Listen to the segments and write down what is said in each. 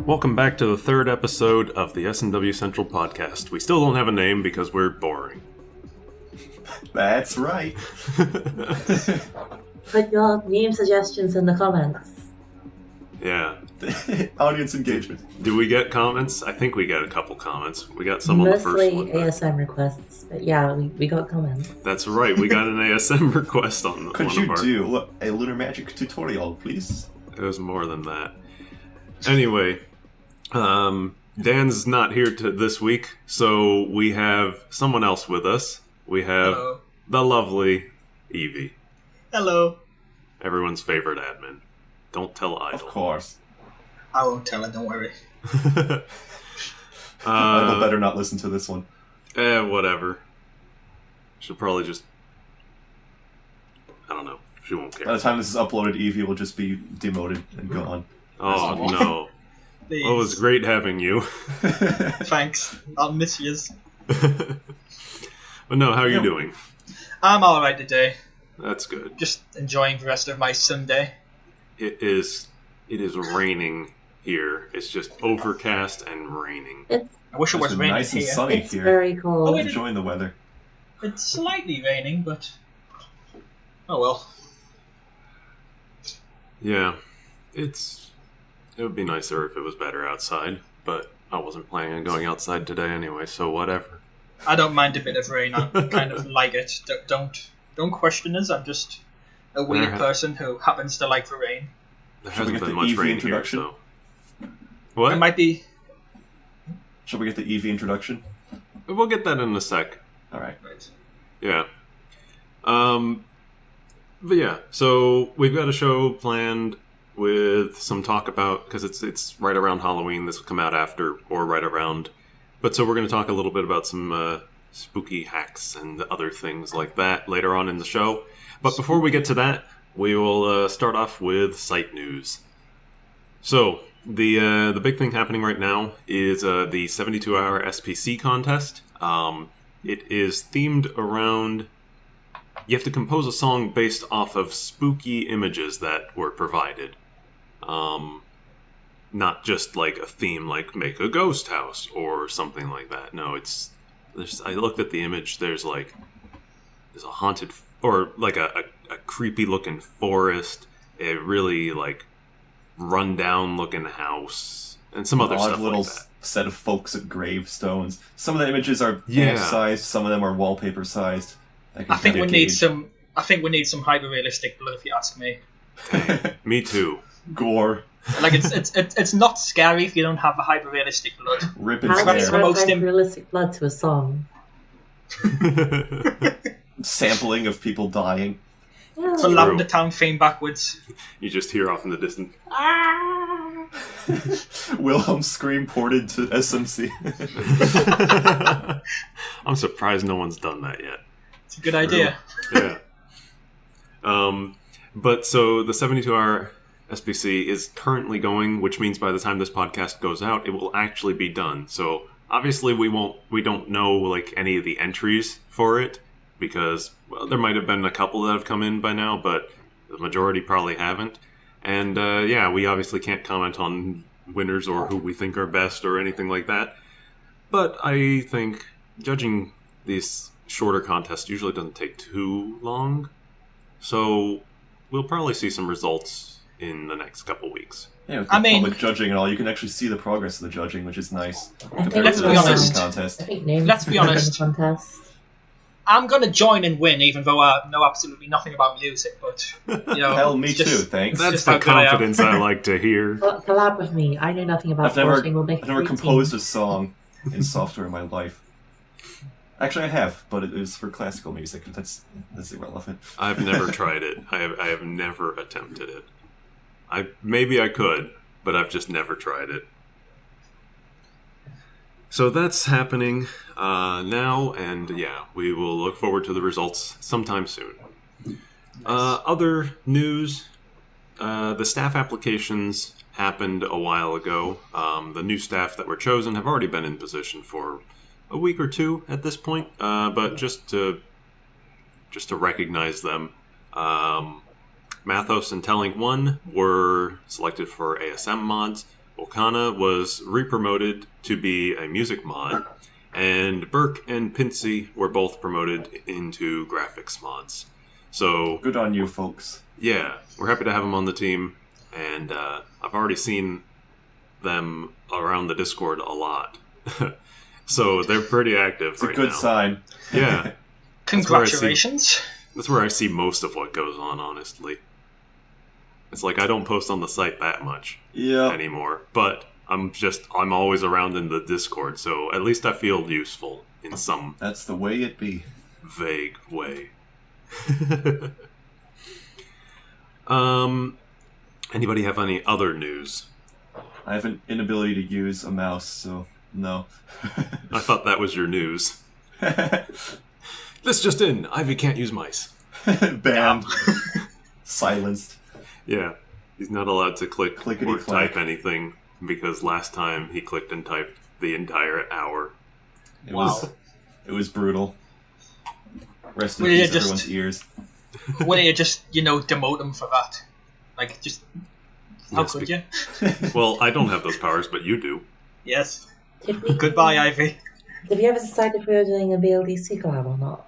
Welcome back to the third episode of the SMW Central podcast. We still don't have a name because we're boring. That's right. Put your name suggestions in the comments. Yeah. Audience engagement. Do we get comments? I think we got a couple comments. We got some on the first one. Mostly ASM requests, but yeah, we got comments. That's right, we got an ASM request on the Could you do a Lunar Magic tutorial, please? It was more than that. Anyway, Dan's not here this week, so we have someone else with us. We have the lovely Eevee. Hello. Everyone's favorite admin. Don't tell Idle. Of course. I won't tell her, don't worry. Idle better not listen to this one. Whatever. She'll probably just... I don't know. She won't care. By the time this is uploaded, Eevee will just be demoted and gone. Oh, no. Please. Well, it was great having you. Thanks. I'll miss yous. But no, how are you doing? I'm alright today. That's good. Just enjoying the rest of my Sunday. It is raining here. It's just overcast and raining. I wish it was It's raining nice and here. sunny It's here. very cold. Oh, wait. Enjoying the weather. It's slightly raining, but... oh well. Yeah. It would be nicer if it was better outside, but I wasn't planning on going outside today anyway, so whatever. I don't mind a bit of rain. I kind of like it. Don't question us. I'm just a weird person who happens to like the rain. There Should we hasn't get been the much Eevee rain here, introduction? so... What? It might be... Shall we get the Eevee introduction? We'll get that in a sec. Alright. Right. Yeah. But yeah, so we've got a show planned with some talk about, because it's right around Halloween. This will come out after or right around. But so we're going to talk a little bit about some spooky hacks and other things like that later on in the show. But before we get to that, we will start off with site news. So the big thing happening right now is the 72-hour SPC contest. It is themed around... You have to compose a song based off of spooky images that were provided. Not just like a theme like make a ghost house or something like that. No, I looked at the image, there's a haunted, or like a creepy looking forest, a really like run down looking house, and some other stuff little like that. Set of folks at gravestones. Some of the images are sized, some of them are wallpaper sized. I think we need some hyper realistic blood, if you ask me. Me too. Gore. Like it's not scary if you don't have the hyper realistic blood. Rip How and do you tear. add realistic blood to a song? Sampling of people dying. Yeah. So lavender town theme backwards. You just hear off in the distance. Wilhelm scream ported to SMC. I'm surprised no one's done that yet. It's a good idea. Yeah. But so the 72-hour SPC is currently going, which means by the time this podcast goes out, it will actually be done. So obviously we don't know like any of the entries for it because there might have been a couple that have come in by now, but the majority probably haven't. And we obviously can't comment on winners or who we think are best or anything like that. But I think judging these shorter contests usually doesn't take too long. So we'll probably see some results in the next couple weeks. Yeah, with the public judging and all, you can actually see the progress of the judging, which is nice. Let's be honest. Contest. Let's be honest. I'm gonna join and win, even though I know absolutely nothing about music. But hell, me too. Thanks. That's the confidence I like to hear. Collab with me. I know nothing about I've voting. never composed a song in software in my life. Actually, I have, but it was for classical music. That's irrelevant. I've never tried it. I have never attempted it. Maybe I could, but I've just never tried it. So that's happening now, and yeah, we will look forward to the results sometime soon. Other news, the staff applications happened a while ago. The new staff that were chosen have already been in position for a week or two at this point, but just to recognize them, Mathos and Telling 1 were selected for ASM mods. Okana was re-promoted to be a music mod, and Burke and Pinsy were both promoted into graphics mods. So Good on you, folks. yeah, we're happy to have them on the team, and I've already seen them around the Discord a lot. So they're pretty active It's right a good now. sign. Yeah. Congratulations. That's where I see most of what goes on, honestly. It's like I don't post on the site that much Yeah. anymore, but I'm always around in the Discord, so at least I feel useful in some That's the way it be. vague way. Anybody have any other news? I have an inability to use a mouse, so no. I thought that was your news. This just in, Ivy can't use mice. Banned. Silenced. Yeah, he's not allowed to click or Clickety-clack. type anything because last time he clicked and typed the entire hour. It Wow. was brutal. Rest in Well, yeah, peace, just- everyone's ears. Why don't you just, demote him for that? Like, just... How Yes, could you? Well, I don't have those powers, but you do. Yes. Did we, Goodbye, Ivy. Did we ever decide if we were doing a VLDC collab or not?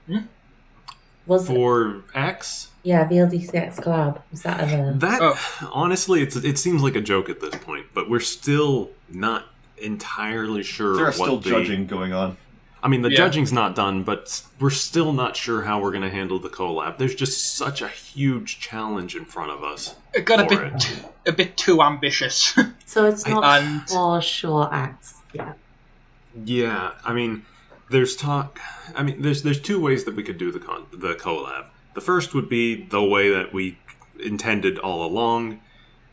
Hmm? Was it? For X, Yeah, VLDCX collab. Was that ever? that honestly, it seems like a joke at this point, but we're still not entirely sure There are what still the judging going on. I mean, the Yeah. judging's not done, but we're still not sure how we're going to handle the collab. There's just such a huge challenge in front of us. It got For a bit too ambitious. So it's not And- for sure acts. Yeah. Yeah, I mean, there's talk. I mean, there's two ways that we could do the collab. The first would be the way that we intended all along,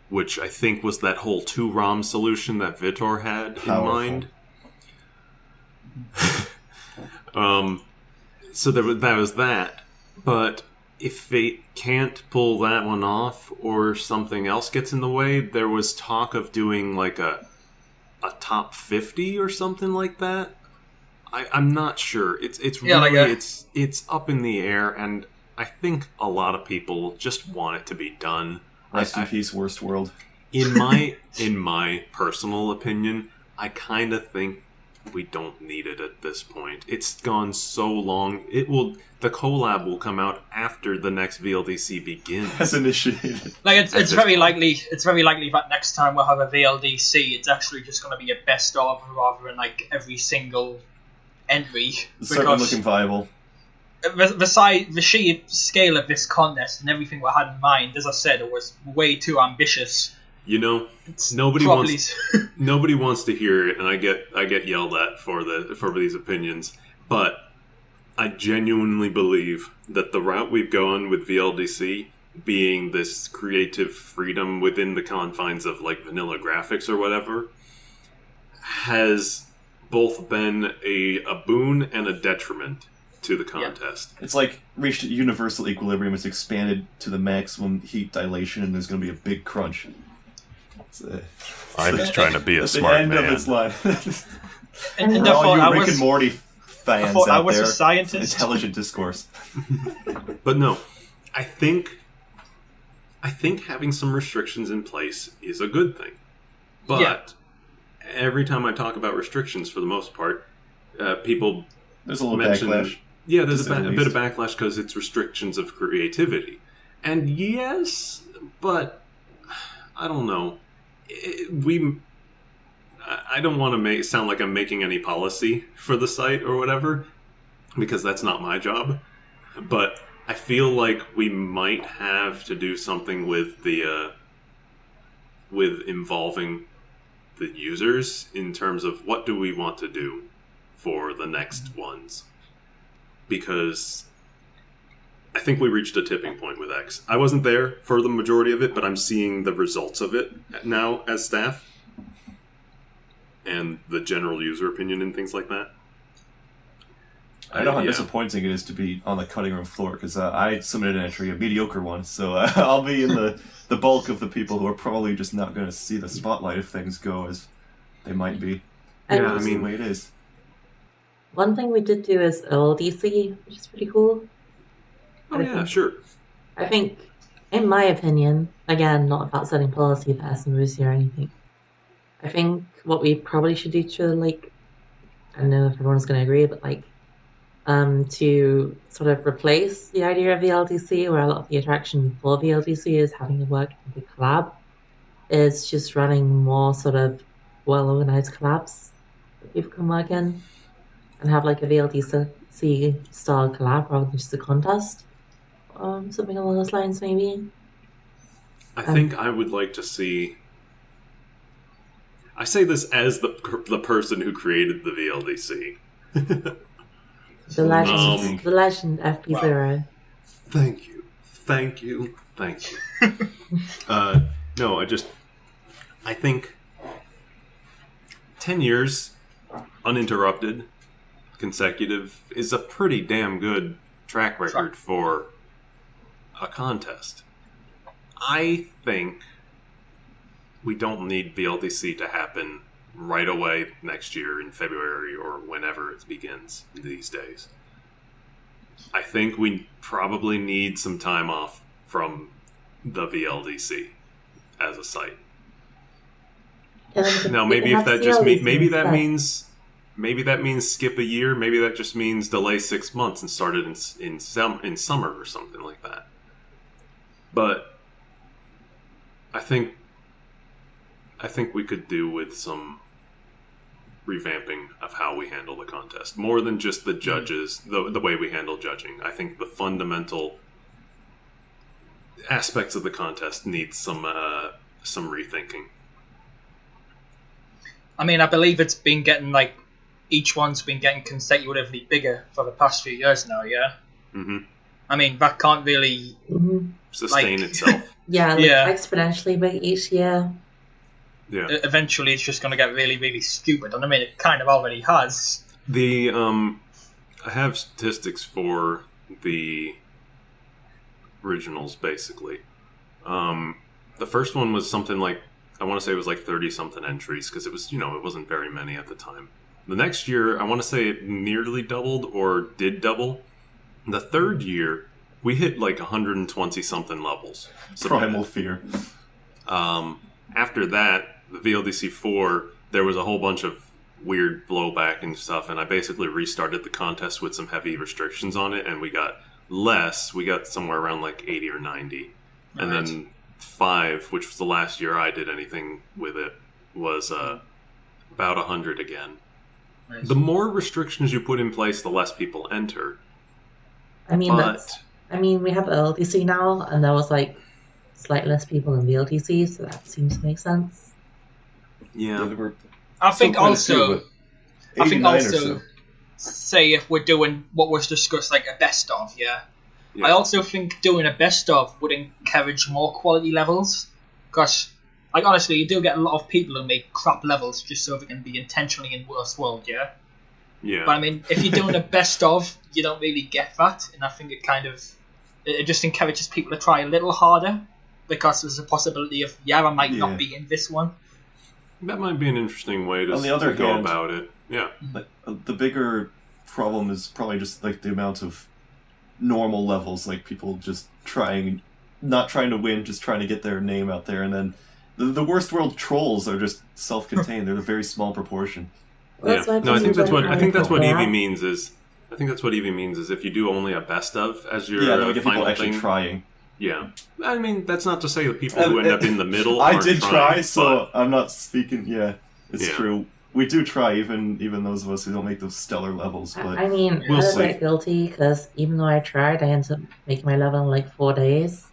which I think was that whole 2-ROM solution that Vitor had Powerful. in mind. So that was that. But if Fate can't pull that one off, or something else gets in the way, there was talk of doing like a top 50 or something like that. I'm not sure. It's Yeah, really like it's up in the air, and I think a lot of people just want it to be done. Rest in peace, worst world. In my personal opinion, I kind of think we don't need it at this point. It's gone so long. The collab will come out after the next VLDC begins. As initiated. Like, it's this very point. likely that next time we'll have a VLDC, it's actually just going to be a best of rather than like every single entry. It's certainly looking viable. The sheer scale of this contest and everything we had in mind, as I said, it was way too ambitious. You know, It's nobody probably- wants to hear it, and I get yelled at for these opinions. But I genuinely believe that the route we've gone with VLDC, being this creative freedom within the confines of like vanilla graphics or whatever, has both been a boon and a detriment to the contest. It's like reached universal equilibrium. It's expanded to the maximum heat dilation, and there's going to be a big crunch. I'm just trying to be a At the smart end man. of its line. and For therefore, all I you Rick was and Morty fans thought I out was a there, scientist. intelligent discourse. But no, I think having some restrictions in place is a good thing. But Yeah. every time I talk about restrictions, for the most part, people There's a little mention, backlash. yeah, there's to say a the bit of least. backlash because it's restrictions of creativity. And yes, but I don't know. I don't want to sound like I'm making any policy for the site or whatever, because that's not my job. But I feel like we might have to do something with with involving the users in terms of what do we want to do for the next ones. Because I think we reached a tipping point with X. I wasn't there for the majority of it, but I'm seeing the results of it now as staff. And the general user opinion and things like that. I know how Yeah. disappointing it is to be on the cutting room floor, because I submitted an entry, a mediocre one, so I'll be in the bulk of the people who are probably just not going to see the spotlight if things go as they might be. And Yeah, I That's mean- the way it is. one thing we did do is LDC, which is pretty cool. Oh yeah, sure. I think In my opinion, again, not about setting policy for SMWC or anything, I think what we probably should do to, like, I don't know if everyone's going to agree, but like, to sort of replace the idea of VLDC, where a lot of the attraction for VLDC is having to work in the collab, is just running more sort of well-organized collabs that people can work in, and have like a VLDC style collab rather than just a contest. Something along those lines, maybe. I think I would like to see. I say this as the person who created the VLDC. The legend FP0. Thank you. No, I think 10 years uninterrupted, consecutive, is a pretty damn good track record for a contest. I think we don't need VLDC to happen right away next year in February or whenever it begins these days. I think we probably need some time off from the VLDC as a site. Now, maybe if that just maybe that means skip a year. Maybe that just means delay 6 months and start it in summer or something like that. But I think we could do with some revamping of how we handle the contest, more than just the judges, the way we handle judging. I think the fundamental aspects of the contest need some rethinking. I mean, I believe it's been getting, like, each one's been getting consecutively bigger for the past few years now, yeah? Mm-hmm. I mean, that can't really... sustain itself. Yeah, exponentially big each year. Yeah. Eventually it's just going to get really, really stupid, and I mean, it kind of already has. I have statistics for the originals, basically. The first one was something like, I want to say it was like 30-something entries, because it was, it wasn't very many at the time. The next year, I want to say it nearly doubled, or did double. The third year, we hit like 120-something levels. Primal fear. After that, the VLDC 4, there was a whole bunch of weird blowback and stuff, and I basically restarted the contest with some heavy restrictions on it, and we got less. We got somewhere around like 80 or 90. And then 5, which was the last year I did anything with it, was about 100 again. Nice. The more restrictions you put in place, the less people enter. I mean, we have LDC now, and there was like slightly less people in VLDC, so that seems to make sense. Yeah. I think also, say if we're doing what was discussed, like a best of, yeah. I also think doing a best of would encourage more quality levels, because, like, honestly, you do get a lot of people who make crap levels just so they can be intentionally in worse world, yeah? Yeah. But I mean, if you're doing a best of, you don't really get that, and I think it just encourages people to try a little harder, because there's a possibility of, I might not be in this one. That might be an interesting way to go about it. Yeah. Like, the bigger problem is probably just like the amount of normal levels, like people just not trying to win, just trying to get their name out there, and then the worst world trolls are just self-contained. They're a very small proportion. Well, yeah. No, I think that's what Eevee means is. I think that's what Eevee means is if you do only a best of as your then we get final people actually thing. Trying. Yeah, I mean that's not to say the people who end up in the middle. I did trying, try, so I'm not speaking. Yeah, it's true. We do try, even those of us who don't make those stellar levels. But I mean, we'll I see. was guilty because even though I tried, I ended up making my level in like 4 days,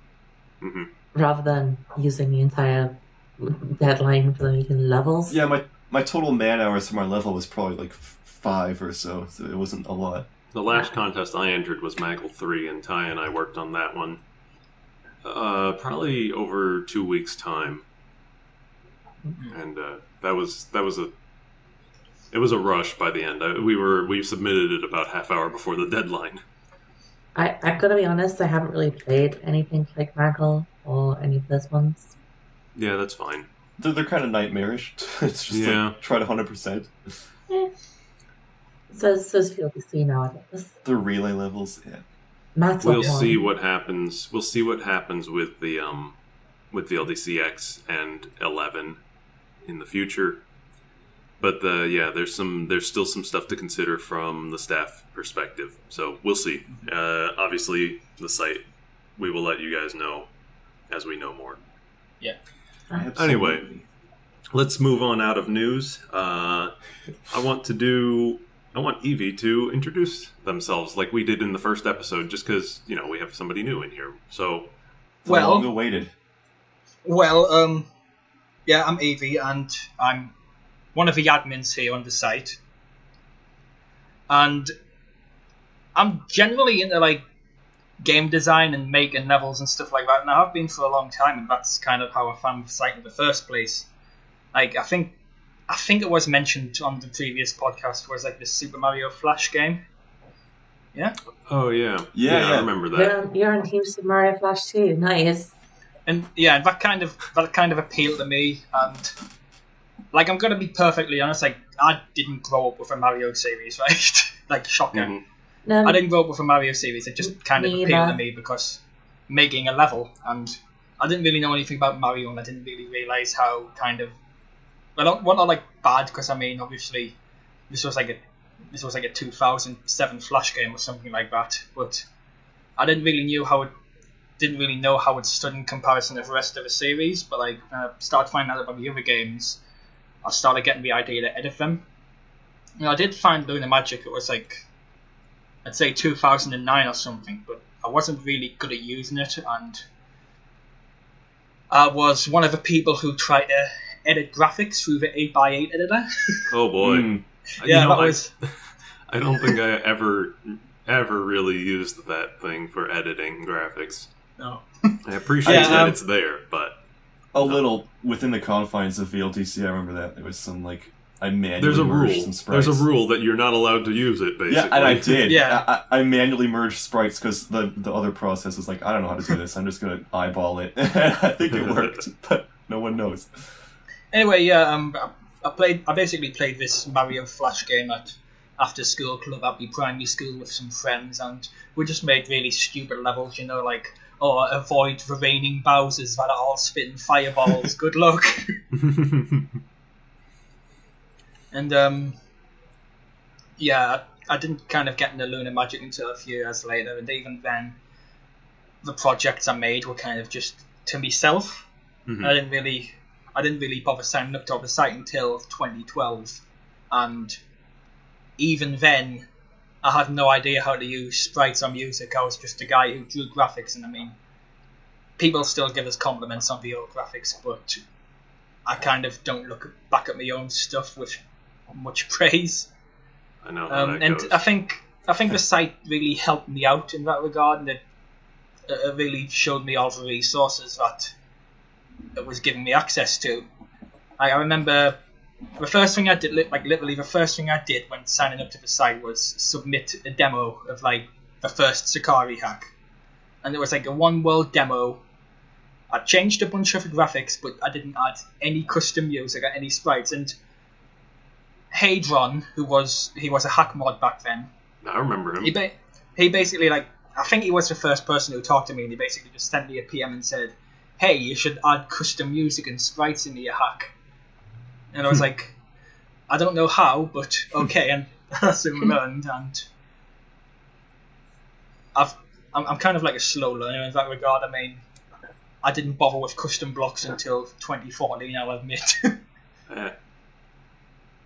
rather than using the entire deadline for making levels. Yeah, my total man hours for my level was probably like 5 or so it wasn't a lot. The last contest I entered was Maggle 3, and Ty and I worked on that one. Probably over 2 weeks' time, and that was a rush by the end. We submitted it about half hour before the deadline. I've got to be honest, I haven't really played anything like Maggle or any of those ones. Yeah, that's fine. They're kind of nightmarish. It's just like, try to 100%. So it's VLDC now, I guess. The relay levels, yeah. Metal We'll one. see what happens. We'll see what happens with the with VLDCX and 11 in the future. But there's still some stuff to consider from the staff perspective. So we'll see. Obviously, the site, we will let you guys know as we know more. Yeah. Anyway, let's move on out of news. I want Eevee to introduce themselves like we did in the first episode, just because we have somebody new in here. So, long awaited. Well, yeah, I'm Eevee, and I'm one of the admins here on the site, and I'm generally into like game design and making levels and stuff like that, and I have been for a long time, and that's kind of how I found the site in the first place. Like, I think it was mentioned on the previous podcast was like the Super Mario Flash game. Yeah. Oh yeah. Yeah. I remember that. You're on Team Super Mario Flash too. Nice. And yeah, that kind of appealed to me, and like I'm gonna be perfectly honest, like I didn't grow up with a Mario series, right? Like shocker. Mm-hmm. No, I didn't grow up with a Mario series. It just kind of Me appealed to either. me because making a level, and I didn't really know anything about Mario, and I didn't really realize how kind of not like bad, because I mean obviously this was like a 2007 Flash game or something like that, but I didn't really know how it stood in comparison to the rest of the series. But like when I started finding out about the other games, I started getting the idea to edit them. I did find Lunar Magic. It was like, I'd say 2009 or something, but I wasn't really good at using it, and I was one of the people who tried to edit graphics through the 8x8 editor. Oh boy. Yeah, that was... I don't think I ever really used that thing for editing graphics. No. I appreciate that it's there, but a little within the confines of VLDC. I remember that there was some like I manually there's a merged rule. some sprites. There's a rule that you're not allowed to use it. Basically, Yeah, and I did. Yeah. I manually merged sprites because the other process was like, I don't know how to do this. I'm just gonna eyeball it. I think it worked, but no one knows. Anyway, yeah, I basically played this Mario Flash game at after school club at the primary school with some friends, and we just made really stupid levels, like, avoid the raining Bowsers that are all spitting fireballs, good luck. And yeah, I didn't kind of get into Lunar Magic until a few years later, and even then the projects I made were kind of just to myself. Mm-hmm. I didn't really bother signing up to the site until 2012, and even then I had no idea how to use sprites or music. I was just a guy who drew graphics, and I mean, people still give us compliments on the old graphics, but I kind of don't look back at my own stuff with much praise. I know how that and goes. I think the site really helped me out in that regard, and it really showed me all the resources that it was giving me access to. I remember the first thing I did, literally the first thing I did when signing up to the site was submit a demo of like the first Sakari hack, and it was like a one world demo. I changed a bunch of the graphics, but I didn't add any custom music or any sprites. And Hadron, he was a hack mod back then. I remember him. He basically, like, I think he was the first person who talked to me, and he basically just sent me a PM and said, "Hey, you should add custom music and sprites into your hack." And I was like, I don't know how, but okay, and I soon learned, and I'm kind of like a slow learner in that regard. I mean, I didn't bother with custom blocks until 2014, I'll admit.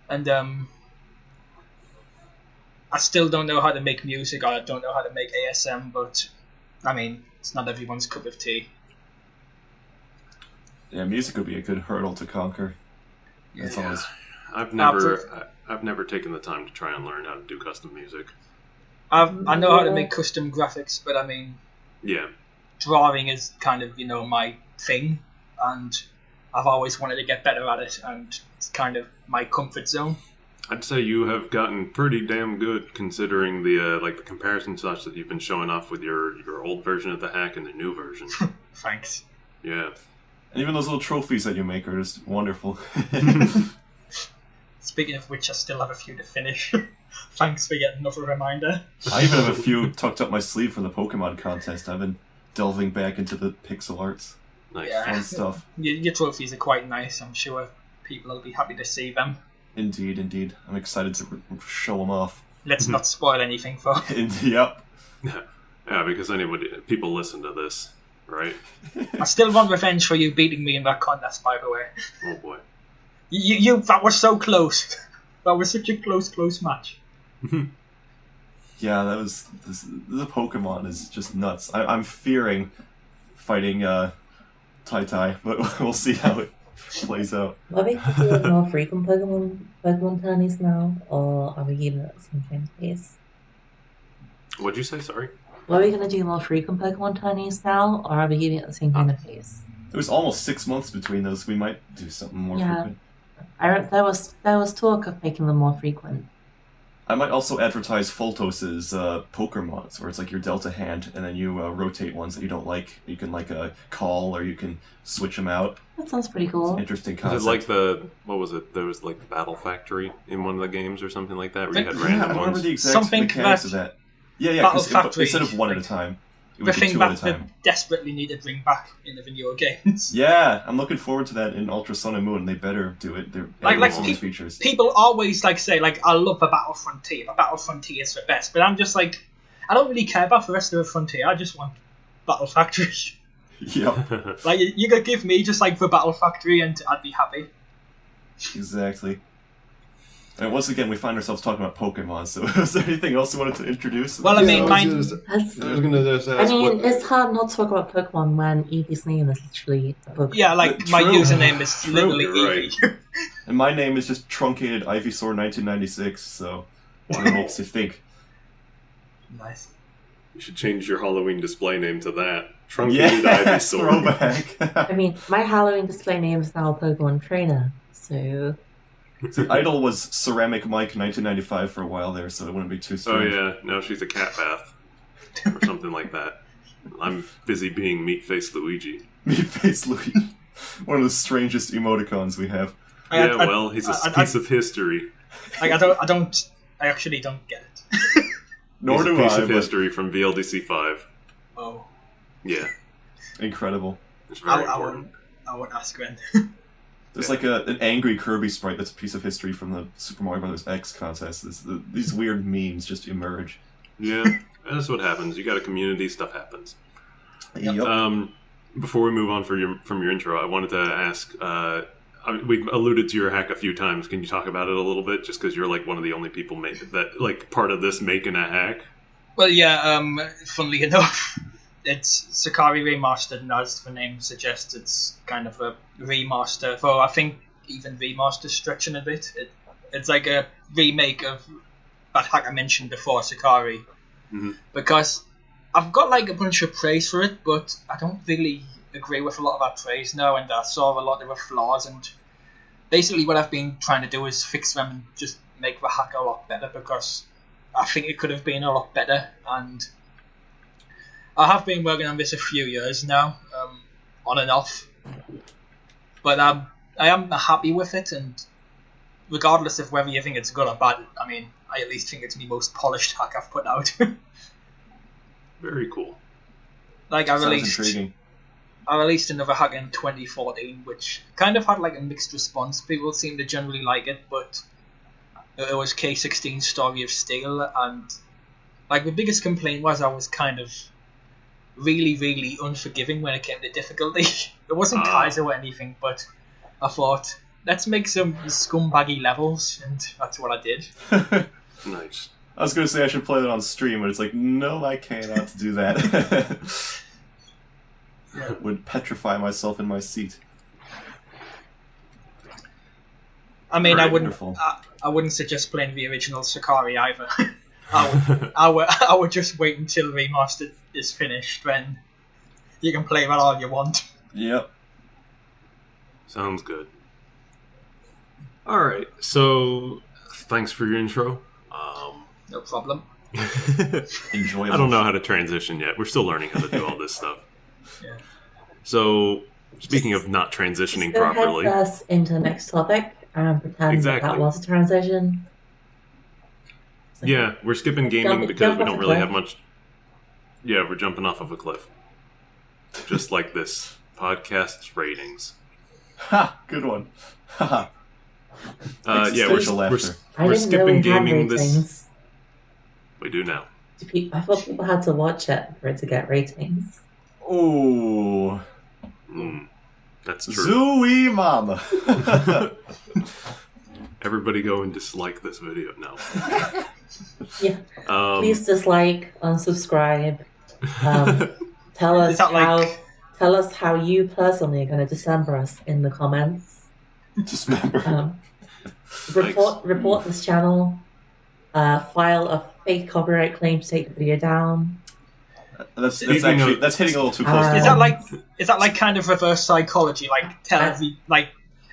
And I still don't know how to make music, or I don't know how to make ASM, but I mean, it's not everyone's cup of tea. Yeah, music would be a good hurdle to conquer. That's always... I've never taken the time to try and learn how to do custom music. I know how to make custom graphics, but I mean, Yeah. drawing is kind of, my thing, and I've always wanted to get better at it, and it's kind of my comfort zone. I'd say you have gotten pretty damn good considering the the comparison shots that you've been showing off with your old version of the hack and the new version. Thanks. Yeah. And even those little trophies that you make are just wonderful. Speaking of which, I still have a few to finish. Thanks for getting another reminder. I even have a few tucked up my sleeve from the Pokemon contest. I've been delving back into the pixel arts. Nice. Yeah. Fun stuff. Your trophies are quite nice. I'm sure people will be happy to see them. Indeed, indeed. I'm excited to show them off. Let's not spoil anything for. Yep. Yeah, because people listen to this, right? I still want revenge for you beating me in that contest, by the way. Oh boy. You that was so close. That was such a close match. Yeah, that was the Pokemon is just nuts. I'm fearing fighting Tai, but we'll see how it plays out. Are we doing more frequent Pokemon tourneys now, or are we keeping it at the same kind of pace? What'd you say? Sorry. Are we going to do more frequent Pokemon tourneys now, or are we keeping it at the same kind of pace? It was almost 6 months between those. We might do something more frequent. There was talk of making them more frequent. I might also advertise Foltos's poker mods, where it's like your Delta hand, and then you rotate ones that you don't like. You can call, or you can switch them out. That sounds pretty cool. Interesting Is concept. it like what was it? There was like the Battle Factory in one of the games or something like that, where you had I random don't remember ones. the exact Something mechanics of that. Yeah, Battle because Factory, instead of one at a time, it The would be thing two at a that they time. desperately need to bring back in the video games. Yeah, I'm looking forward to that in Ultra Sun and Moon. They better do it. They're Like adding some of these features. People always say I love the Battle Frontier. The Battle Frontier is the best, but I'm just I don't really care about the rest of the Frontier. I just want Battle Factory. Yep, You could give me just the Battle Factory and I'd be happy. exactly. And once again, we find ourselves talking about Pokemon, so is there anything else you wanted to introduce? Well, I mean, I was going to just ask. It's hard not to talk about Pokemon when Eevee's name is literally a Pokemon. Yeah, my True. username is literally You're Eevee. And my name is just Truncated Ivysaur 1996, so what makes you think? Nice. You should change your Halloween display name to that. Truncated Ivysaur. Throwback. I mean, my Halloween display name is now Pokemon Trainer, so... The idol was Ceramic Mike 1995 for a while there, so it wouldn't be too Oh strange. yeah, now she's a cat bath. Or something like that. I'm busy being Meat-Faced Luigi. Meat-Face Louis. One of the strangest emoticons we have. He's a piece of history. I actually don't get it. Nor He's a do piece I, of but history from VLDC 5. Oh. Yeah, incredible. it's very important. I won't ask Ren. There's an angry Kirby sprite that's a piece of history from the Super Mario Bros. X contest. These weird memes just emerge. Yeah, that's what happens. You got a community, stuff happens. Yep. Before we move on from your intro, I wanted to ask. We've alluded to your hack a few times. Can you talk about it a little bit? Just because you're one of the only people that part of this making a hack. Well, yeah. Funnily enough, it's Sakari Remastered, and as the name suggests, it's kind of a remaster. Though I think even remaster stretching a bit. It's like a remake of that hack I mentioned before, Sakari. Mm-hmm. Because I've got a bunch of praise for it, but I don't really agree with a lot of that praise now, and I saw a lot of the flaws, and basically what I've been trying to do is fix them and just make the hack a lot better, because I think it could have been a lot better, and I have been working on this a few years now, on and off, but I am happy with it, and regardless of whether you think it's good or bad, I mean, I at least think it's the most polished hack I've put out. Very cool. Sounds intriguing. I released another hack in 2014, which kind of had a mixed response. People seemed to generally like it, but it was K16 Story of Steel, and the biggest complaint was I was kind of really, really unforgiving when it came to difficulty. It wasn't Kaiser or anything, but I thought, let's make some scumbaggy levels, and that's what I did. Nice. I was going to say I should play that on stream, but it's no, I cannot do that. Would petrify myself in my seat. I mean, Right, I wouldn't suggest playing the original Sakari either. I would just wait until Remastered is finished, then you can play that all you want. Yep. Sounds good. All right, so thanks for your intro. No problem. Enjoyable. I don't know how to transition yet. We're still learning how to do all this stuff. Yeah. So, speaking of not transitioning Go properly, head first into the next topic. pretend Exactly. that was a transition. It's like, Yeah, we're skipping gaming Jump- because jump we off don't a really cliff. have much. Yeah, we're jumping off of a cliff. Just like this podcast's ratings. Ha! Good one. Ha! Yeah, we're, Existential we're, laughter. I we're didn't know skipping we had gaming this. ratings. We do now. I thought people had to watch it for it to get ratings. Oh, That's true. Zooey Mama. Everybody go and dislike this video now. Yeah. Please dislike, unsubscribe. Tell us Is that like- tell us how you personally are going to December us in the comments. Dismember. Report this channel. File a fake copyright claim to take the video down. That's Speaking actually of- that's hitting a little too close. Is to that like kind of reverse psychology? Like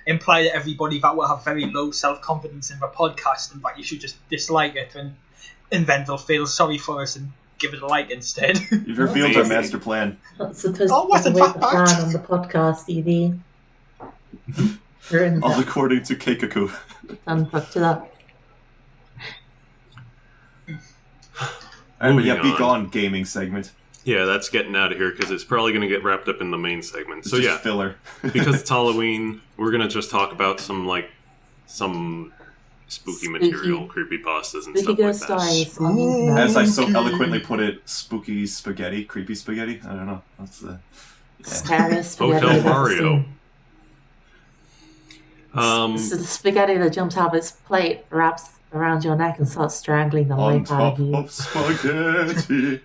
imply that everybody that will have very low self confidence in the podcast and that you should just dislike it and then they'll feel sorry for us and give it a like instead. You've revealed our Amazing. master plan. That's supposed Oh, to wasn't be the that bad? plan on the podcast, Eevee. Ruined All it. according to Keikaku. And fucked it up. Alright, but yeah, Moving be on. gone, gaming segment. Yeah, that's getting out of here because it's probably going to get wrapped up in the main segment. It's So just yeah, filler. because it's Halloween, we're going to just talk about some spooky material, creepypastas and Spooky stuff like ghost that. stories on the internet. As I so eloquently put it, spooky spaghetti, creepy spaghetti. I don't know. That's the Scariest spaghetti Hotel I've ever Mario. seen. It's the spaghetti that jumps out of its plate, wraps around your neck, and starts strangling the on life out top of you. of spaghetti.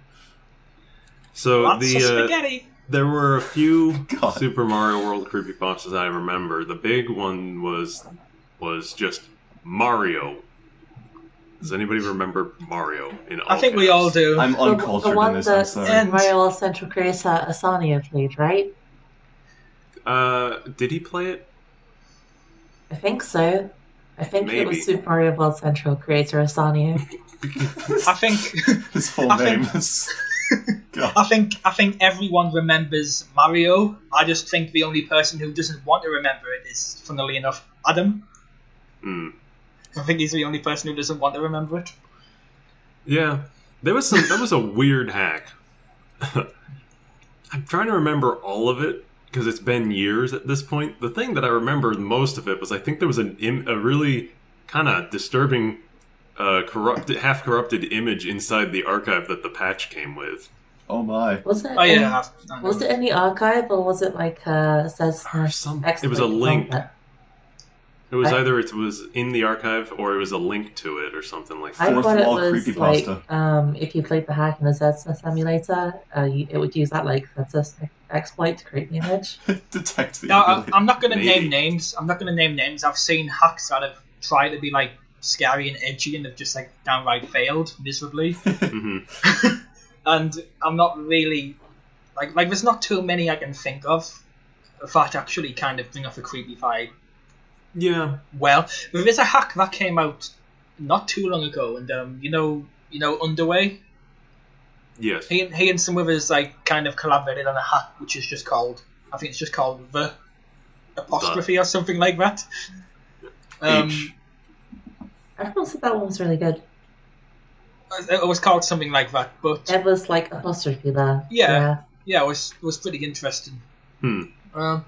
So Lots of the spaghetti. there were a few God. Super Mario World creepypastas I remember. The big one was just Mario. Does anybody remember Mario in all I think we caps? all do. I'm The uncultured in one this. I'm that sorry. Mario Central creator Asania played, right? Did he play it? I think so. I think it Maybe. was Super Mario World Central creator Asania. I think His full I name think- is. God. I think everyone remembers Mario. I just think the only person who doesn't want to remember it is, funnily enough, Adam. Hmm. I think he's the only person who doesn't want to remember it. Yeah, that was a weird hack. I'm trying to remember all of it because it's been years at this point. The thing that I remember most of it was I think there was a really kind of disturbing, half corrupted image inside the archive that the patch came with. Oh my. Was it? Oh yeah, I know. Was it in the archive or was it like says Or it was a link. It was either it was in the archive or it was a link to it or something like I that. Fourth thought it wall was creepypasta. like if you played the hack in a ZSS emulator, it would use that like ZSS exploit to create the image. Detect the No, ability. I'm not going to Maybe. name names. I'm not going to name names. I've seen hacks that have tried to be like scary and edgy and have just like downright failed miserably. Mhm. And I'm not really like there's not too many I can think of that actually kind of bring off a creepy vibe. Yeah. Well, there is a hack that came out not too long ago, and you know Underway. Yes. He and some others like kind of collaborated on a hack which is just called, I think it's just called the apostrophe or something like that. H. Everyone said that one was really good. It was called something like that, but It was like apostrophe there. Yeah. yeah, it was pretty interesting. Hmm. I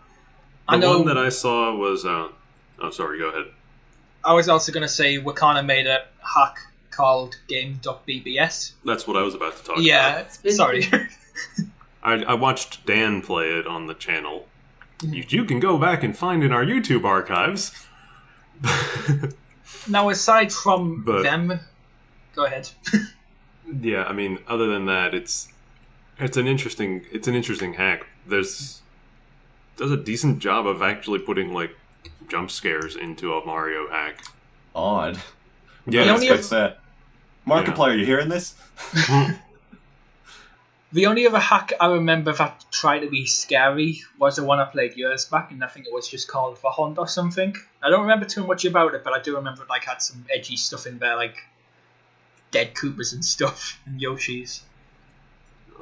The know. one that I saw was. Oh, sorry. Go ahead. I was also going to say Wakana made a hack called game.bbs. That's what I was about to talk about. Yeah, Spooky. sorry. I watched Dan play it on the channel. You can go back and find in our YouTube archives. Now, aside from But- them, go ahead. Yeah, I mean, other than that, it's an interesting hack. Does a decent job of actually putting like jump scares into a Mario hack. Odd. Yeah, The that's only good. Fix that. Markiplier, are you hearing this? The only other hack I remember that tried to be scary was the one I played years back, and I think it was just called The Hunt or something. I don't remember too much about it, but I do remember it like had some edgy stuff in there, like dead Koopas and stuff, and Yoshis.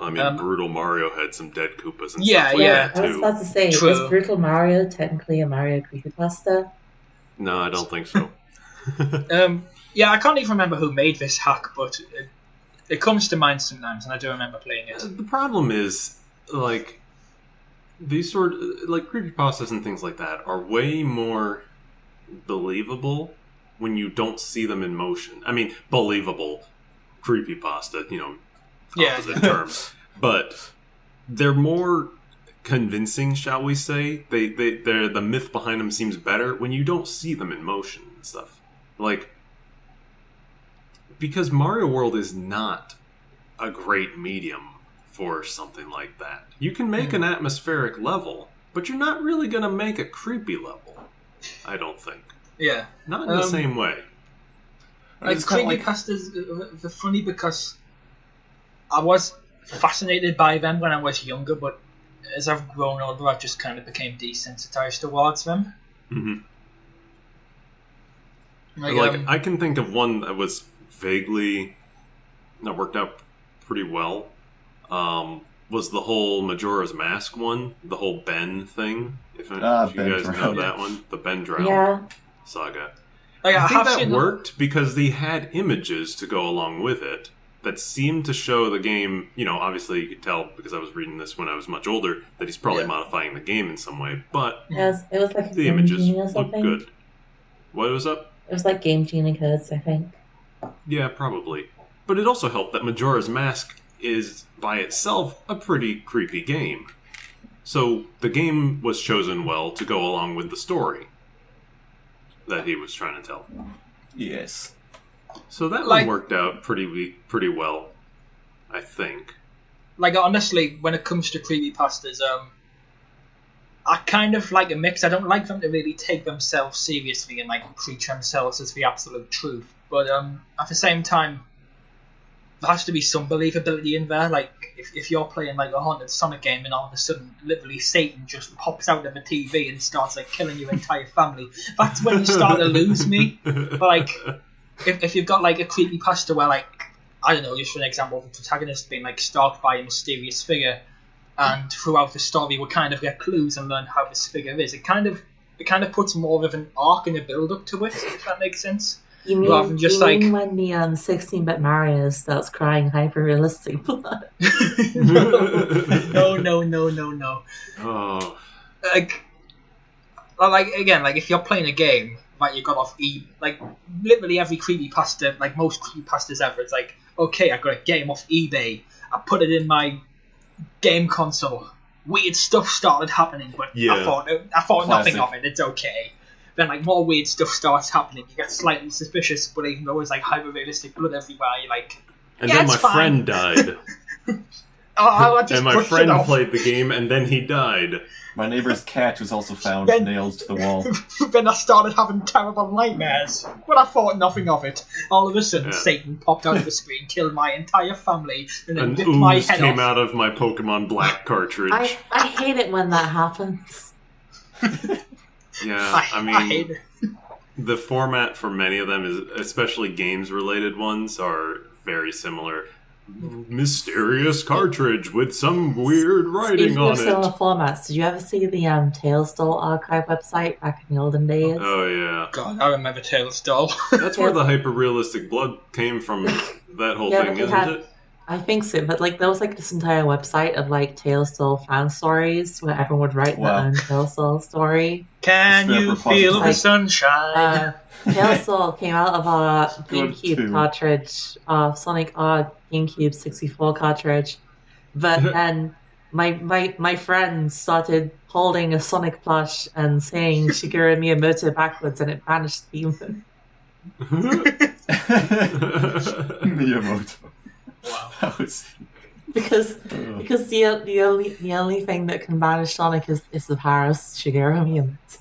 I mean, Brutal Mario had some dead Koopas and Yeah, stuff like yeah. that I was too. about to say, True. is Brutal Mario technically a Mario creepypasta? No, I don't think so. Yeah, I can't even remember who made this hack, but it comes to mind sometimes, and I do remember playing it. The problem is, like, these sort of, like, creepypastas and things like that are way more believable when you don't see them in motion. I mean, believable creepypasta, opposite term. But they're more convincing, shall we say. They're the myth behind them seems better when you don't see them in motion and stuff. Like, because Mario World is not a great medium for something like that. You can make an atmospheric level, but you're not really going to make a creepy level, I don't think. Yeah. Not in the same way. Like, creepypastas are funny because I was fascinated by them when I was younger, but as I've grown older, I've just kind of became desensitized towards them. Mm-hmm. I can think of one that was that worked out pretty well. Was the whole Majora's Mask one, the whole Ben thing? If you guys know that one, the Ben Drowned saga. I think that worked because they had images to go along with it that seemed to show the game. Obviously you could tell because I was reading this when I was much older that he's probably modifying the game in some way. But it was like the images looked good. What was up? It was like Game Genie codes, I think. Yeah, probably. But it also helped that Majora's Mask is, by itself, a pretty creepy game. So the game was chosen well to go along with the story that he was trying to tell. Yes. So that one worked out pretty well, I think. Like, honestly, when it comes to creepypastas, I kind of like a mix. I don't like them to really take themselves seriously and like preach themselves as the absolute truth. But at the same time, there has to be some believability in there. Like, if you're playing like a haunted Sonic game and all of a sudden, literally Satan just pops out of the TV and starts like killing your entire family, that's when you start to lose me. But like, if you've got like a creepypasta where, like, I don't know, just for an example, the protagonist being like stalked by a mysterious figure, and throughout the story we kind of get clues and learn how this figure is. It kind of puts more of an arc and a build up to it, if that makes sense. You mean when the 16-bit Mario starts crying hyper-realistic blood? No. Oh. Like again, like if you're playing a game like you got off like literally every creepypasta, like most creepypastas ever, it's like, okay, I got a game off eBay, I put it in my game console, weird stuff started happening, but I thought nothing of it, it's okay. Then like more weird stuff starts happening, you get slightly suspicious, but even though it's like hyper-realistic blood everywhere, you're like, and then my friend died. And my friend played the game, and then he died. My neighbor's cat was also found nailed to the wall. Then I started having terrible nightmares, but I thought nothing of it. All of a sudden, Satan popped out of the screen, killed my entire family, and then ripped my head came off. out of my Pokemon Black cartridge. I hate it when that happens. Yeah, I hate it. The format for many of them is, especially games-related ones, are very similar. Mysterious cartridge with some weird writing on it. Similar formats. Did you ever see the Tales Doll archive website back in the olden days? Oh yeah. God, I remember Tales Doll. That's where the hyper-realistic blood came from. That whole thing, isn't it? I think so, but like there was like this entire website of like Tales Doll fan stories where everyone would write their own Tales Doll story. Can you feel the sunshine? Tales Doll came out of our GameCube cartridge, Sonic R GameCube 64 cartridge, but then my friend started holding a Sonic plush and saying Shigeru Miyamoto backwards, and it banished the demon. Miyamoto. Wow. Because the only thing that can banish Sonic is the power of Shigeru Miyamoto.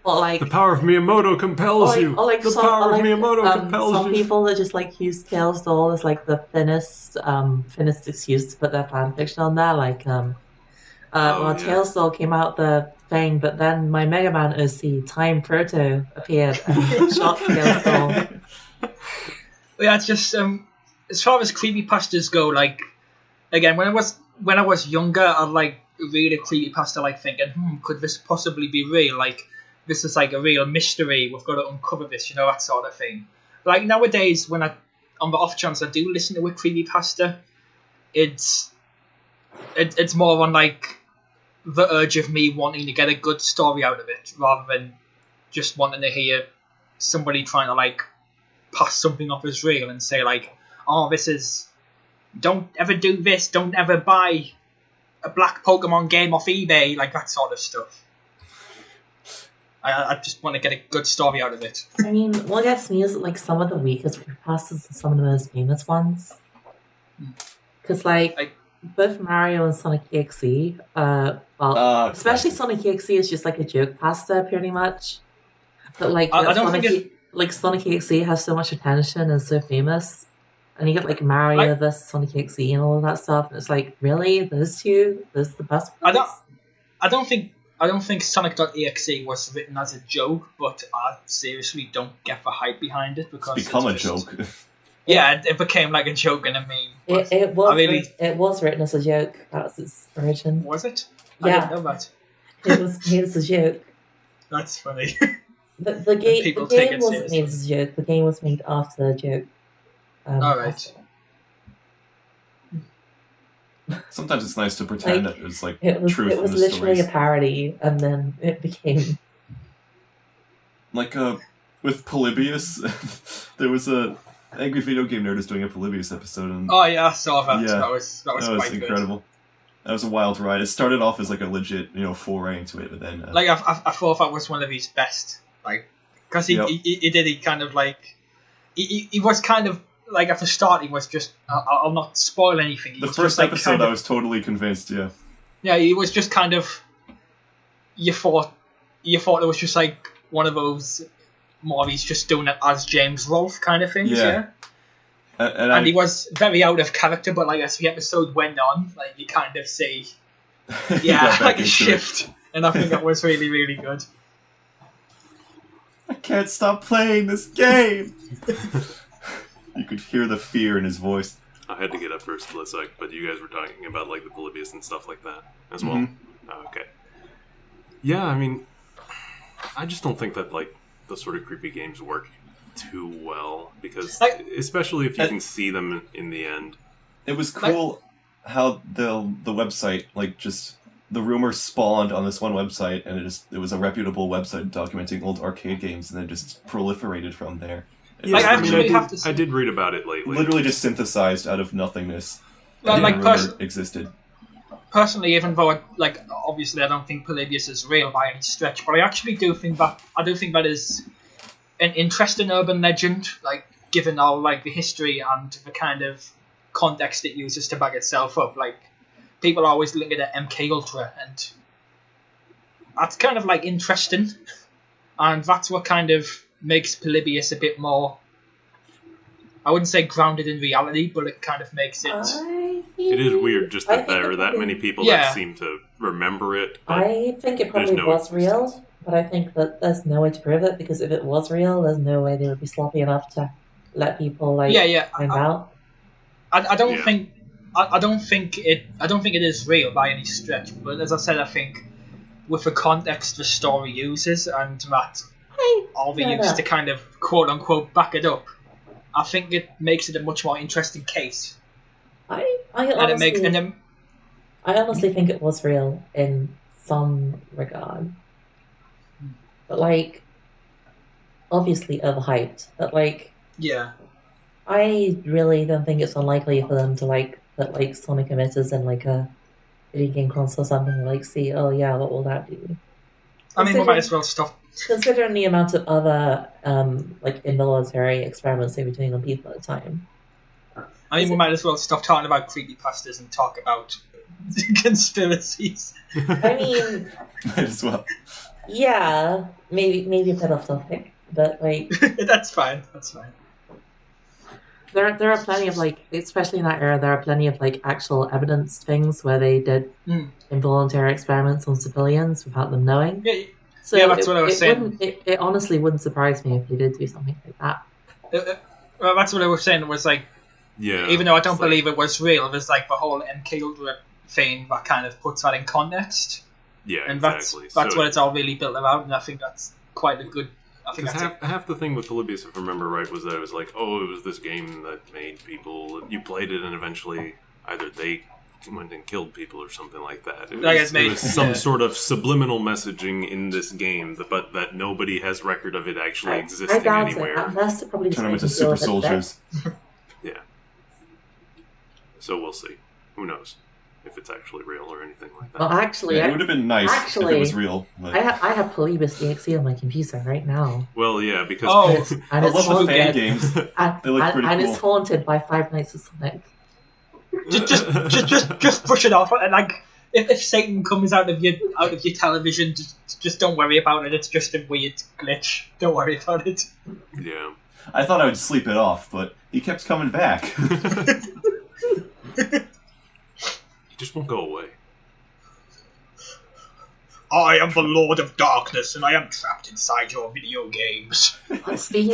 Or like, the power of Miyamoto compels you. Or like the power of Miyamoto compels you. Some people that just like use Tales Doll as like the thinnest excuse to put their fan fiction on there. Like Tales Doll came out the thing, but then my Mega Man OC Time Proto appeared and shot Tales Doll. Yeah, it's just as far as creepypastas go, like, again, when I was younger, I'd like read a creepypasta like thinking, could this possibly be real? Like, this is like a real mystery. We've got to uncover this, that sort of thing. Like nowadays, when on the off chance I do listen to a creepypasta, it's more on like the urge of me wanting to get a good story out of it, rather than just wanting to hear somebody trying to like pass something off as real and say like, oh, this is, don't ever do this, don't ever buy a black Pokemon game off eBay, like that sort of stuff. I just want to get a good story out of it. I mean, what gets me is like some of the weakest creepypastas and some of the most famous ones. Because like both Mario and Sonic EXE, especially Sonic EXE is just like a joke pasta pretty much. But like Sonic EXE has so much attention and is so famous. And you get like Mario versus Sonic EXE and all of that stuff, and it's like, really? Those two? Those are the best ones? I don't think Sonic.exe was written as a joke, but I seriously don't get the hype behind it because it's become a joke. Yeah, it became like a joke and a meme. It was written as a joke. That was its origin. Was it? Yeah. I didn't know that. It was a joke. That's funny. The game wasn't made as a joke. The game was made after the joke. Alright. Sometimes it's nice to pretend that it's like truth in the stories. It was literally a parody, and then it became... Like, with Polybius, there was a... Angry Video Game Nerd is doing a Polybius episode. And, oh yeah, I saw that. Yeah, that was quite incredible. Good. That was a wild ride. It started off as like a legit, foray into it, but then... like, I thought that was one of his best, like... Because he kind of, like... He was kind of... Like, at the start, he was just... I'll not spoil anything. The first episode, I was totally convinced, yeah. Yeah, he was just kind of... You thought it was just, like, one of those... More he's just doing it as James Rolfe kind of things, yeah. And he was very out of character, but, like, as the episode went on, like, you kind of see... Yeah, like a shift. And I think that was really, really good. I can't stop playing this game! You could hear the fear in his voice. I had to get up first for a sec, but you guys were talking about like the Polybius and stuff like that as well. Mm-hmm. Oh, okay. Yeah, I mean, I just don't think that like those sort of creepy games work too well because, especially if you can see them in the end. It was cool how the website just the rumors spawned on this one website, and it was a reputable website documenting old arcade games, and then just proliferated from there. I did read about it lately. Literally just synthesized out of nothingness. Existed. Personally, even though obviously I don't think Polybius is real by any stretch, but I actually do think that is an interesting urban legend, like given all like the history and the kind of context it uses to back itself up. Like people always link it at MK Ultra, and that's kind of like interesting, and that's what kind of makes Polybius a bit more, I wouldn't say grounded in reality, but it kind of makes it... It is weird just that there are that many people that seem to remember it. I think it probably was real, but I think that there's no way to prove it, because if it was real, there's no way they would be sloppy enough to let people find out. I don't think it is real by any stretch, but as I said, I think with the context the story uses and that all they use to kind of quote unquote back it up, I think it makes it a much more interesting case. I honestly think it was real in some regard, but obviously overhyped. But I really don't think it's unlikely for them to put Sonic emitters in a video game console or something, see, oh yeah, what will that do? I mean, we might as well stop. Considering the amount of other involuntary experiments they were doing on people at the time. I mean, we might as well stop talking about creepypastas and talk about conspiracies. I mean, might as well. Yeah, maybe a bit off topic, but that's fine. That's fine. There are plenty of especially in that era, there are plenty of actual evidence things where they did involuntary experiments on civilians without them knowing. Yeah. So that's what I was saying. It honestly wouldn't surprise me if they did do something like that. Well, that's what I was saying. Was even though I don't believe it was real, there's the whole MK Ultra thing that kind of puts that in context. Yeah, and exactly. That's what it's all really built around, and I think quite a good. I think Because that's half the thing with Polybius, if I remember right, was that it was like, oh, it was this game that made people. You played it, and eventually either they went and killed people or something like that. It was some sort of subliminal messaging in this game, but that nobody has record of it actually existing anywhere. Unless it probably Turn them into super soldiers. Yeah. So we'll see. Who knows if it's actually real or anything like that. Well, actually, it would have been nice if it was real. But... I have VLDCX on my computer right now. Well, yeah, because and I love the fan games. They look pretty cool. It's haunted by Five Nights at Sonic. just brush it off. And like, if Satan comes out of your television, just don't worry about it. It's just a weird glitch. Don't worry about it. Yeah. I thought I would sleep it off, but he kept coming back. He just won't go away. I am the Lord of Darkness, and I am trapped inside your video games. Speaking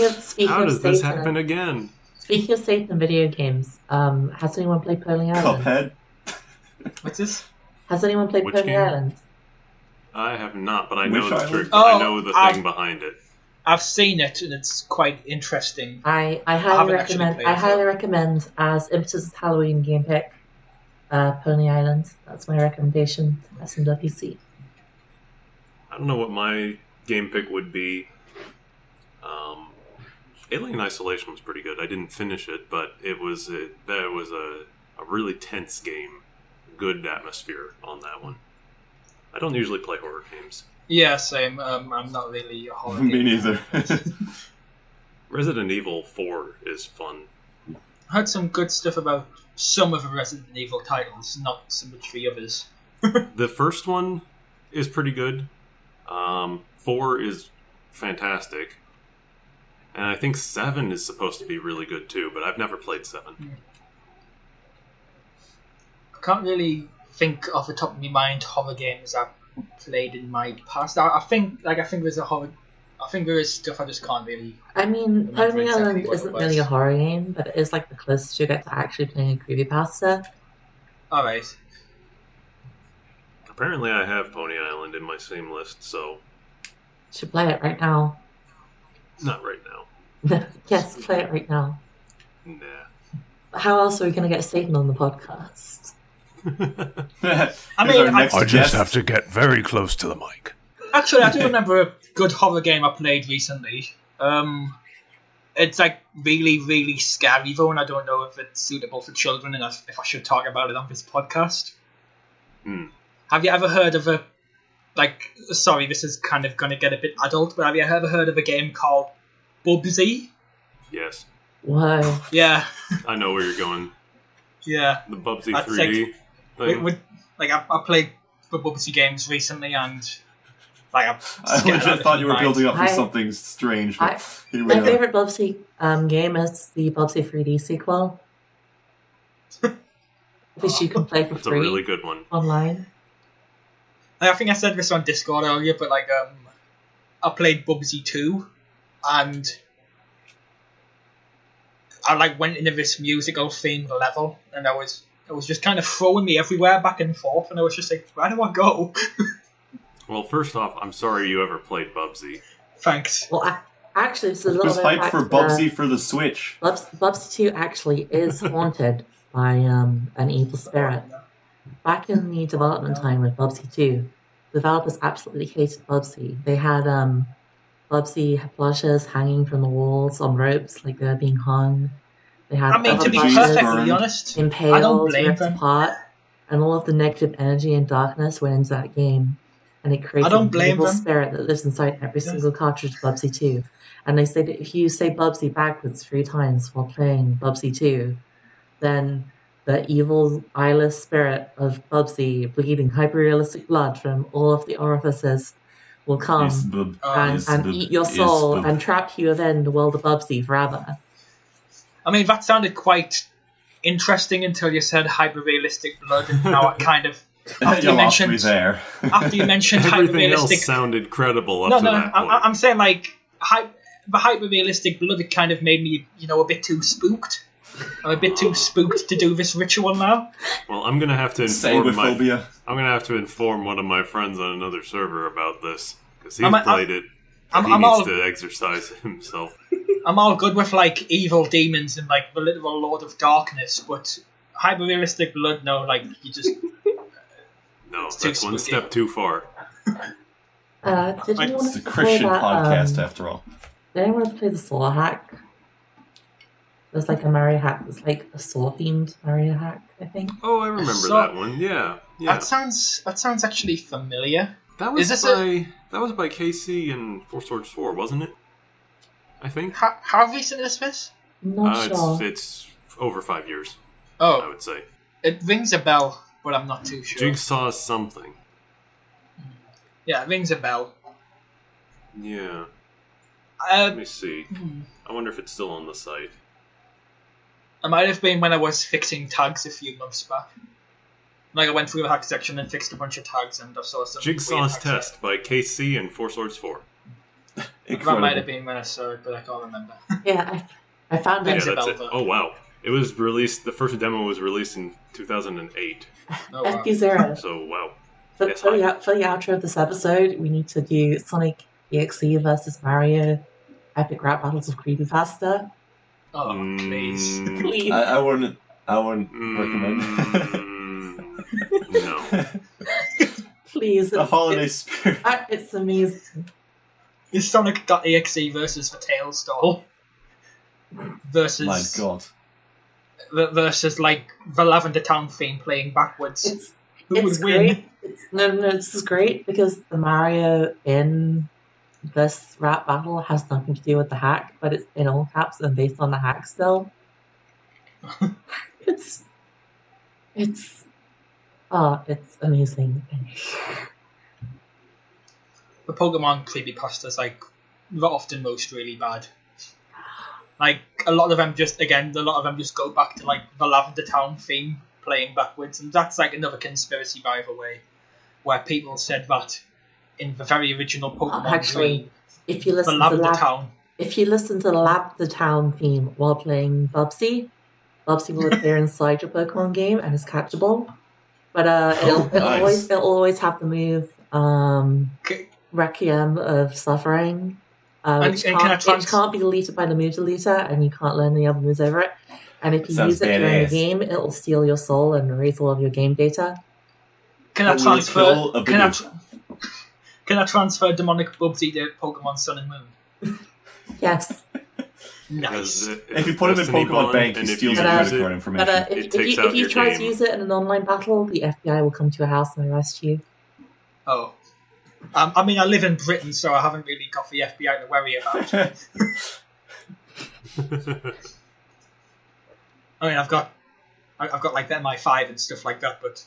How of does this Satan, happen again? Speaking of Satan and video games, has anyone played Pony Island? Cuphead. What's this? Has anyone played Which Pony game? Island? I have not, but I know Which the island? trick. Oh, I know the thing behind it. I've seen it, and it's quite interesting. I haven't actually played it, highly recommend as Impetus' Halloween game pick, Pony Island. That's my recommendation to SMWC. I don't know what my game pick would be. Alien Isolation was pretty good. I didn't finish it, but it was a really tense game. Good atmosphere on that one. I don't usually play horror games. Yeah, same. I'm not really a horror Me gamer. neither. Resident Evil 4 is fun. I heard some good stuff about some of the Resident Evil titles, not so much the others. The first one is pretty good. 4 is fantastic. And I think 7 is supposed to be really good too, but I've never played 7. I can't really think off the top of my mind horror games I've played in my past. I think there's a horror. I think there is stuff I just can't really. I mean, remember Pony exactly Island what it isn't was. really a horror game, but it is like the closest you get to actually playing a creepypasta. Alright. Apparently I have Pony Island in my same list, so Should play it right now. not right now. Yes, play it right now. Nah. How else are we going to get Satan on the podcast? I just have to get very close to the mic. Actually, I do remember a good horror game I played recently. It's like really, really scary though, and I don't know if it's suitable for children and if I should talk about it on this podcast. Have you ever heard of sorry, this is kind of going to get a bit adult, but have you ever heard of a game called Bubsy? Yes. Whoa. Yeah. I know where you're going. Yeah. The Bubsy That's 3D thing. I played the Bubsy games recently, and I legit thought you were building up for something strange, but here we My are. favorite Bubsy game is the Bubsy 3D sequel, which you can play for It's a free really good one. online. I think I said this on Discord earlier, but I played Bubsy 2, and I went into this musical themed level, and it was just kind of throwing me everywhere back and forth, and I was just like, where do I go? Well, first off, I'm sorry you ever played Bubsy. Thanks. Well, actually, it's a It little was bit hyped for Bubsy for the Switch. Bubsy 2 actually is haunted by an evil spirit. Back in the development time with Bubsy 2, developers absolutely hated Bubsy. They had Bubsy plushes hanging from the walls on ropes, like they were being hung. They had To be Bubsy perfectly burned. honest, impaled, I don't blame ripped them. apart, and all of the negative energy and darkness went into that game. And it created don't an blame evil them. spirit that lives inside every single cartridge of Bubsy 2. And they say that if you say Bubsy backwards 3 times while playing Bubsy 2, then the evil eyeless spirit of Bubsy, bleeding hyper-realistic blood from all of the orifices, will come Yes, bub. and Yes, bub. eat your Yes, soul bub. and trap you within the world of Bubsy forever. I mean, that sounded quite interesting until you said hyper-realistic blood, and now I kind of... You lost me there. After you mentioned Everything else hyper-realistic... sounded credible up No, to that point. I'm saying, the hyper-realistic blood, it kind of made me, a bit too spooked. I'm a bit too spooked to do this ritual now. Well, I'm gonna have to inform Sanguiphobia. I'm gonna have to inform one of my friends on another server about this because he's I'm- played it. I'm he needs all to exercise himself. I'm all good with like evil demons and like the literal Lord of Darkness, but hyper-realistic blood, no, like you just No, It's too that's one spooky. step too far. Did Like, anyone It's a play Christian that, podcast, after all. Did anyone play the Saw hack? There's like a Mario hack. It's like a Saw themed Mario hack, I think. Oh, I remember So- that one. Yeah. that sounds actually familiar. That was Is this by KC and Four Swords 4, wasn't it? I think. How recent is this? Not sure. It's over 5 years, I Oh, would say. it rings a bell, but I'm not too sure. Jigsaw something. Yeah, it rings a bell. Yeah. Let Uh, me see. I wonder if it's still on the site. it might have been when I was fixing tags a few months back. Like I went through the hack section and fixed a bunch of tags, and I saw some. Jigsaw's weird hacks. Test by KC and Four Swords 4. That Incredible. might have been when I saw it, but I can't remember. Yeah, I found Yeah, it. Rings a that's bell, it. though. Oh, wow. It was released, the first demo was released in 2008. Oh, wow. FP0. So, wow. For, Yes, for, hi. the, for the outro of this episode, we need to do Sonic EXE versus Mario Epic Rap Battles of Creepypasta. Oh, please. Please. I wouldn't recommend. No. Please. The holiday It's, spirit. it's amazing. Is Sonic.exe versus the Tails doll versus My God. versus like the Lavender Town theme playing backwards? It's Who it's would win? great. No, this is great because the Mario in this rap battle has nothing to do with the hack, but it's in all caps and based on the hack still. it's amazing. The Pokemon creepypastas, like, they're often most really bad. Like, a lot of them just go back to, like, the Lavender Town theme playing backwards, and that's, like, another conspiracy, by the way, where people said that in the very original Pokemon Actually, game, if you the listen to Lavender Town. if you listen to the Lavender Town theme while playing Bubsy will appear inside your Pokemon game and is catchable. But it'll nice. always have the move Okay, Requiem of Suffering, which and can I can't be deleted by the move deleter, and you can't learn any other moves over it. And if you Sounds use it during the badass. game, it'll steal your soul and erase all of your game data. Can I But will it kill transfer? a Can I, big- can I transfer demonic Bubsy to Pokemon Sun and Moon? Yes, Nice. If you put him in Destiny Pokemon Bond, Bank, he and if steals you your use credit it- card information. but It if takes you out your try to game. use it in an online battle, the FBI will come to your house and arrest you. Oh. I mean, I live in Britain, so I haven't really got the FBI to worry about. I mean, I've got like the MI5 and stuff like that, but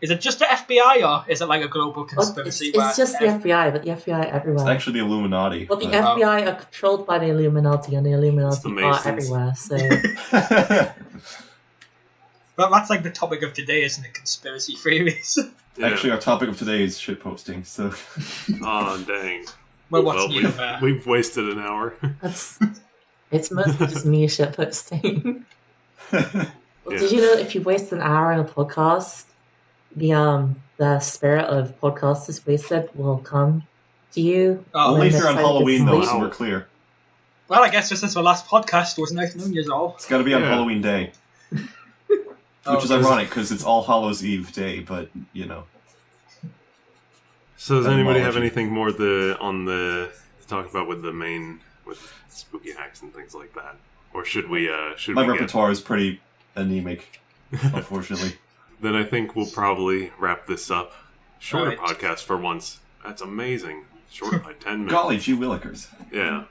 is it just the FBI or is it like a global Well, conspiracy? it's just the FBI, but the FBI everywhere. It's actually the Illuminati. Well, the but- FBI are controlled by the Illuminati, and the Illuminati the are Masons. everywhere. So But that's like the topic of today, isn't it? Conspiracy theories. Yeah. Actually, our topic of today is shitposting, so... Oh, dang. Well, what's Well, new there? we've wasted an hour. it's mostly just me shit posting. Yeah. Did you know if you waste an hour in a podcast, the spirit of podcast is wasted will come to you? Oh, Only when if the you're on site Halloween, is though, complete? so we're clear. well, I guess this is the last podcast, wasn't it? Noon years old. It's got to be on Yeah. Halloween Day. Which is ironic, because it's All Hallows Eve Day, but, you know. So does anybody have Etymology. anything more to talk about with spooky hacks and things like that? Or should we My get- repertoire is pretty anemic, unfortunately. Then I think we'll probably wrap this up. Shorter Alright. podcast for once. That's amazing. Short by 10 minutes. Golly gee willikers. Yeah.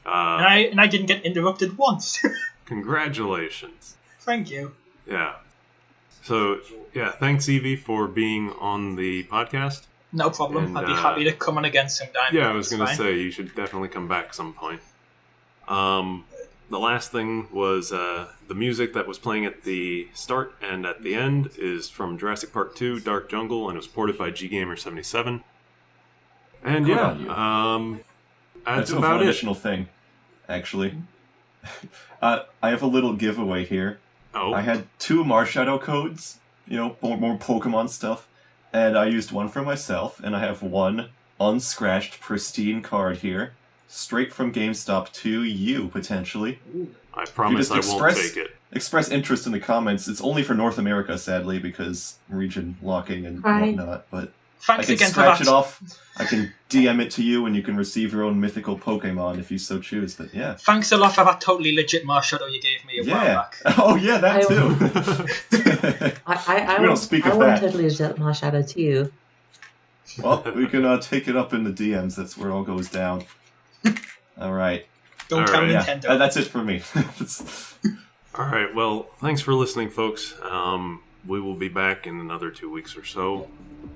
And I didn't get interrupted once. Congratulations. Thank you. Yeah. So, yeah, thanks, Eevee, for being on the podcast. No problem. And, I'd be happy to come on again sometime. Yeah, I was It's going to fine. say, you should definitely come back some point. The last thing was the music that was playing at the start and at the end is from Jurassic Park 2, Dark Jungle, and it was ported by GGamer77. And Good yeah, on you. I that's do have about one it. additional thing, actually. I have a little giveaway here. Oh, I had 2 Marshadow codes, you know, more Pokemon stuff, and I used one for myself, and I have one unscratched, pristine card here. Straight from GameStop to you, potentially. I promise I won't take it. Express interest in the comments. It's only for North America, sadly, because region locking and whatnot. But Thanks I can again scratch for it off. I can DM it to you, and you can receive your own mythical Pokemon if you so choose. But yeah. Thanks a lot for that totally legit Marshadow you gave me a while back. Oh yeah, that too. I We don't speak of want that. totally legit Marshadow too. Well, we can take it up in the DMs. That's where it all goes down. All right. Don't tell Alright. Nintendo. Yeah, that's it for me. All right. Well, thanks for listening, folks. We will be back in another 2 weeks or so,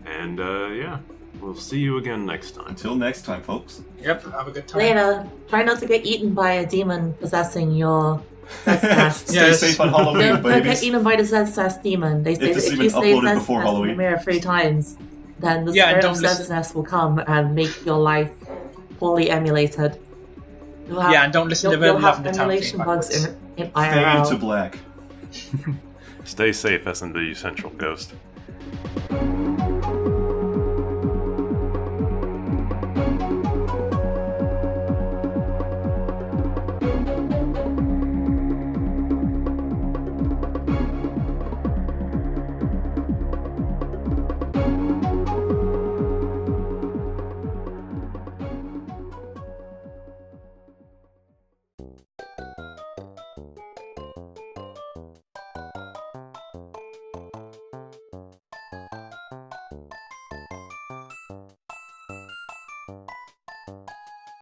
and yeah, we'll see you again next time. Until next time, folks. Yep, have a good time. Later, try not to get eaten by a demon possessing your Zest. Stay Yes. safe on Halloween, Don't get babies. eaten by the Zest demon. They say If this that if even you say uploaded Zest before in the Halloween. mirror 3 times, then the Yeah, and spirit don't of listen- Zest will come and make your life poorly emulated. You'll have, Yeah, and don't listen to you'll Verbal have Love in the Town emulation theme bugs backwards. in Fade to IRL. black. Stay safe, SMWC Central Ghost.